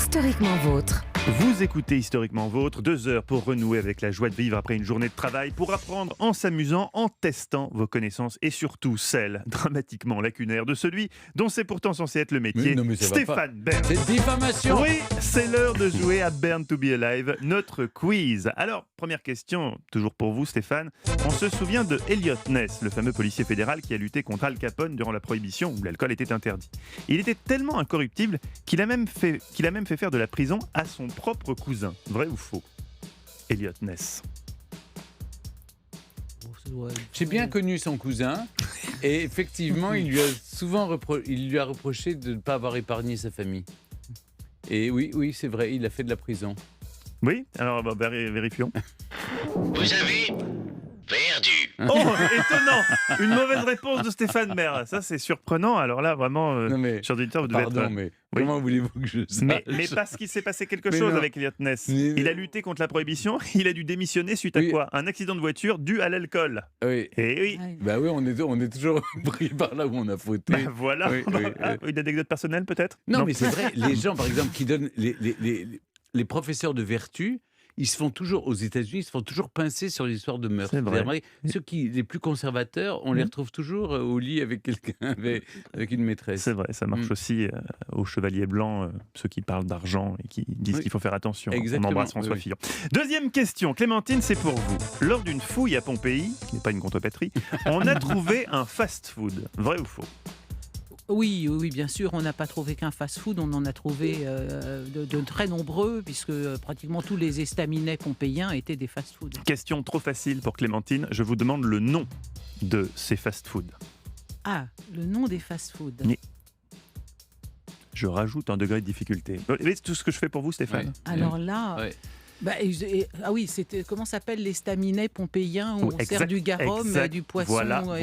Historiquement vôtre. Vous écoutez Historiquement Vôtre, 2 heures pour renouer avec la joie de vivre après une journée de travail, pour apprendre en s'amusant, en testant vos connaissances et surtout celles dramatiquement lacunaires de celui dont c'est pourtant censé être le métier, mais ça va Stéphane Bern. C'est diffamation. Oui, c'est l'heure de jouer à Born to be Alive, notre quiz. Alors, première question, toujours pour vous Stéphane. On se souvient de Elliot Ness, le fameux policier fédéral qui a lutté contre Al Capone durant la prohibition où l'alcool était interdit. Il était tellement incorruptible qu'il a même fait faire de la prison à son propre cousin. Vrai ou faux? Elliot Ness. J'ai bien connu son cousin et effectivement, il lui a reproché de ne pas avoir épargné sa famille. Et oui, c'est vrai, il a fait de la prison. Oui? Alors, vérifions. Vous avez perdu. Oh, étonnant! Une mauvaise réponse de Stéphane Bern. Ça, c'est surprenant. Alors là, vraiment, Non mais, chers auditeurs, vous devez pardon, être... mais Oui. comment voulez-vous que je sache? Mais parce qu'il s'est passé quelque Mais chose non. avec Elliot Ness. Mais- Il a lutté contre la prohibition, il a dû démissionner suite à Oui. quoi? Un accident de voiture dû à l'alcool. Oui. Et oui, Bah oui, on est toujours pris par là où on a fauté. bah voilà. Oui, Ah, une anecdote personnelle peut-être? Non, mais c'est vrai, les gens, par exemple, qui donnent les professeurs de vertu, ils se font toujours, aux États-Unis, ils se font toujours pincer sur l'histoire de meurtre. C'est vrai. Vous avez remarqué, ceux les plus conservateurs, on les retrouve toujours au lit avec quelqu'un, avec une maîtresse. C'est vrai, ça marche aussi aux chevaliers blancs, ceux qui parlent d'argent et qui disent Oui. qu'il faut faire attention. Exactement, On embrasse François oui. Fillon. Deuxième question, Clémentine, c'est pour vous. Lors d'une fouille à Pompéi, qui n'est pas une contrepétrie, on a trouvé un fast-food. Vrai ou faux? Oui, bien sûr, on n'a pas trouvé qu'un fast-food, on en a trouvé de très nombreux, puisque pratiquement tous les estaminets pompéiens étaient des fast-foods. Question trop facile pour Clémentine, je vous demande le nom de ces fast-foods. Ah, le nom des fast-foods. Oui. Je rajoute un degré de difficulté. Vous voyez tout ce que je fais pour vous, Stéphane? Ouais. Alors là... Ouais. ah oui, c'était comment s'appelle l'estaminet pompéien où Oh, on sert du garum, exact. du poisson. Voilà, et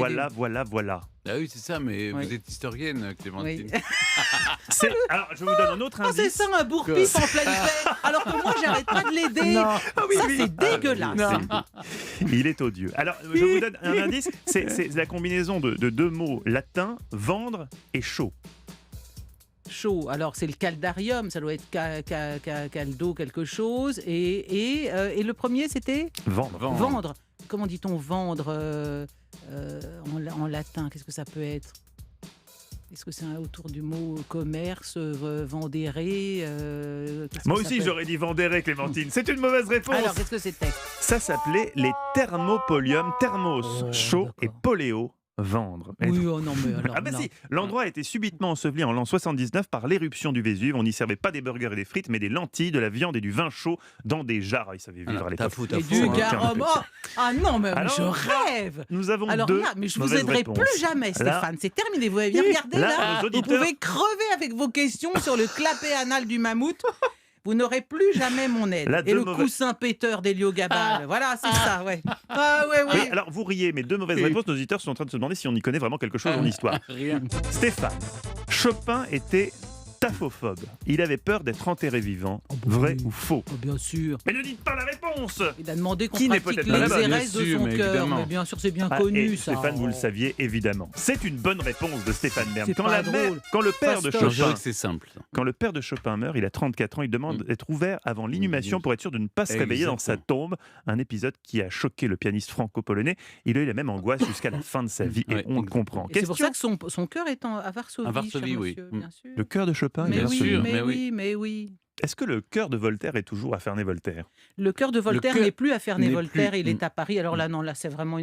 voilà. Ah oui, c'est ça, mais Oui. vous êtes historienne, Clémentine. Oui. Alors, je vous donne un autre Oh, c'est indice. ça, un bourre-pif en pleine paix. Alors que moi, j'arrête pas de l'aider. Ça, c'est dégueulasse. Il est odieux. Alors, je vous donne un indice. C'est la combinaison de 2 mots latins, vendre et chaud. Chaud. Alors, c'est le caldarium, ça doit être caldo quelque chose. Et le premier, c'était Vendre. vendre. Comment dit-on vendre en latin? Qu'est-ce que ça peut être? Est-ce que c'est autour du mot commerce, vendere Moi aussi, j'aurais dit vendere, Clémentine. C'est une mauvaise réponse. Alors, qu'est-ce que c'était? Ça s'appelait les thermopolium, thermos, chaud, d'accord. et poléo, vendre. Et Oui, oh non, mais alors. Ah bah non. si, l'endroit a été subitement enseveli en l'an 79 par l'éruption du Vésuve. On n'y servait pas des burgers et des frites, mais des lentilles, de la viande et du vin chaud dans des jarres. Ils savaient vivre à l'époque. Et du garum. Oh, ah non, mais Alors, je rêve. Nous avons Alors deux là, mais je vous mauvaises aiderai réponses. plus jamais, Stéphane. C'est terminé. Vous avez bien regardé Là, là. nos Vous auditeurs- pouvez crever avec vos questions sur le clapet anal du mammouth. Vous n'aurez plus jamais mon aide. Là, Et deux le mauvais- coussin péteur d'Héliogabal. Voilà, c'est ça, ouais. Ah ouais. Oui, alors vous riez, mais 2 mauvaises réponses. Nos auditeurs sont en train de se demander si on y connaît vraiment quelque chose en histoire. Rien. Stéphane, Chopin était taphophobe. Il avait peur d'être enterré vivant. Vrai ou faux? Oh, bien sûr. Mais ne dites pas la réponse! Il a demandé qu'on Qui n'est pratique peut-être pas là-bas, l'exérèse bien de sûr, son mais cœur. évidemment. Mais bien sûr, c'est bien Ah, connu, et ça. Stéphane, vous le saviez évidemment. C'est une bonne réponse de Stéphane Bern. C'est pas drôle. Quand le père de Fastoche. Je dirais Chopin, que c'est simple. quand le père de Chopin meurt, il a 34 ans, il demande d'être ouvert avant l'inhumation pour être sûr de ne pas se réveiller dans sa tombe. Un épisode qui a choqué le pianiste franco-polonais. Il a eu la même angoisse jusqu'à la fin de sa vie et Ouais, on le comprend. Et c'est pour Question, ça que son cœur est à Varsovie, À Varsovie, cher oui. monsieur, bien sûr. le cœur de Chopin, il Mais est oui, absolument- mais oui. Est-ce que le cœur de Voltaire est toujours à Ferney-Voltaire? Le cœur de Voltaire cœur n'est plus à Ferney-Voltaire, n'est plus- il est à Paris. Alors là, non, là, c'est vraiment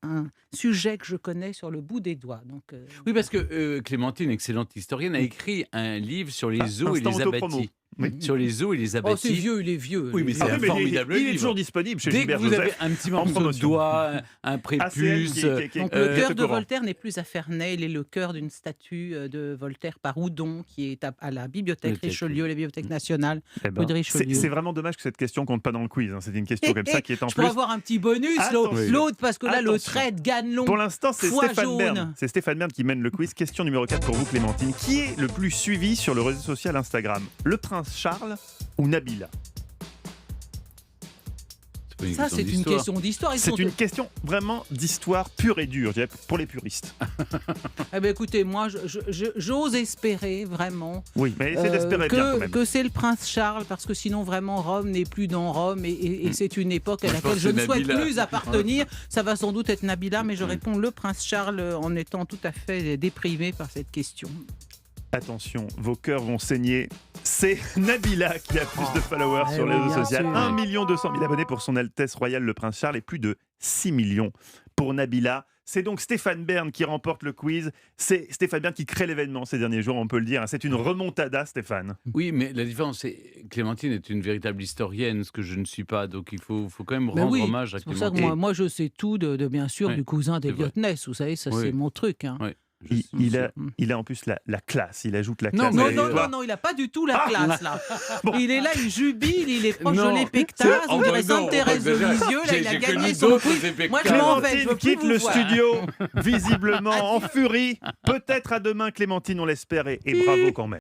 un sujet que je connais sur le bout des doigts. Donc, Oui, parce que Clémentine, excellente historienne, a écrit un livre sur les eaux et instant les autopromo. abattis. Oui. Sur les eaux et les oh, abattis. c'est vieux, il est vieux. Oui, mais Il c'est est un vieux. formidable il est livre. toujours disponible chez Dès que Gilbert vous avez Joseph. un petit en morceau de promotion. doigt, un ACM prépuce, qui- Donc, le cœur de courant. Voltaire n'est plus à Ferney, il est le cœur d'une statue de Voltaire par Houdon, qui est à la bibliothèque Bibliothèque. Richelieu, la bibliothèque nationale. Eh ben, Rue de Richelieu. c'est vraiment dommage que cette question compte pas dans le quiz. C'est une question comme ça qui est en Je plus. peux avoir un petit bonus, Attention. l'autre, parce que là, le Attention. trait de Ganelon. Pour l'instant, c'est Foie Stéphane jaune. Bern. C'est Stéphane Bern qui mène le quiz. Question numéro 4 pour vous, Clémentine. Qui est le plus suivi sur le réseau social Instagram? Le prince Charles ou Nabila? c'est pas une Ça, question c'est une d'histoire. question d'histoire. Ils C'est sont- une question vraiment d'histoire pure et dure, je dirais, pour les puristes. Eh ben, écoutez, moi, j'ose espérer vraiment Oui, mais essayez d'espérer bien quand même. que c'est le prince Charles, parce que sinon, vraiment, Rome n'est plus dans Rome et c'est une époque à Je pense laquelle je que ne souhaite Nabila. plus appartenir. Ça va sans doute être Nabila, mais je réponds le prince Charles en étant tout à fait déprimé par cette question. Attention, vos cœurs vont saigner. C'est Nabila qui a plus de followers Eh sur les oui, réseaux bien sociaux. sûr. 1 200 000 abonnés pour son Altesse Royale le Prince Charles et plus de 6 millions pour Nabila. C'est donc Stéphane Bern qui remporte le quiz. C'est Stéphane Bern qui crée l'événement ces derniers jours, on peut le dire. C'est une remontada, Stéphane. Oui, mais la différence, c'est Clémentine est une véritable historienne, ce que je ne suis pas. Donc il faut quand même Ben rendre oui, hommage à c'est pour ça que Clémentine. moi, je sais tout de bien sûr Oui, du cousin c'est d'Eliot vrai. Ness. Vous savez, ça Oui. c'est mon truc. Hein. Oui, je Il, suis il sûr. a, il a en plus la classe, il ajoute la Non, classe. mais- à Non, non, l'histoire. non, non, il n'a pas du tout la Ah classe là. Bon. Il est là, il jubile, il est proche Non, de l'épectase, c'est- on dirait oh, non, Sainte Thérèse de déjà, Lisieux, là, il a j'ai gagné connu son d'autres quiz. épectases. Moi, je m'en vais, je Clémentine veux plus quitte vous le voir. studio, visiblement en furie. Peut-être à demain, Clémentine, on l'espère, et bravo quand même.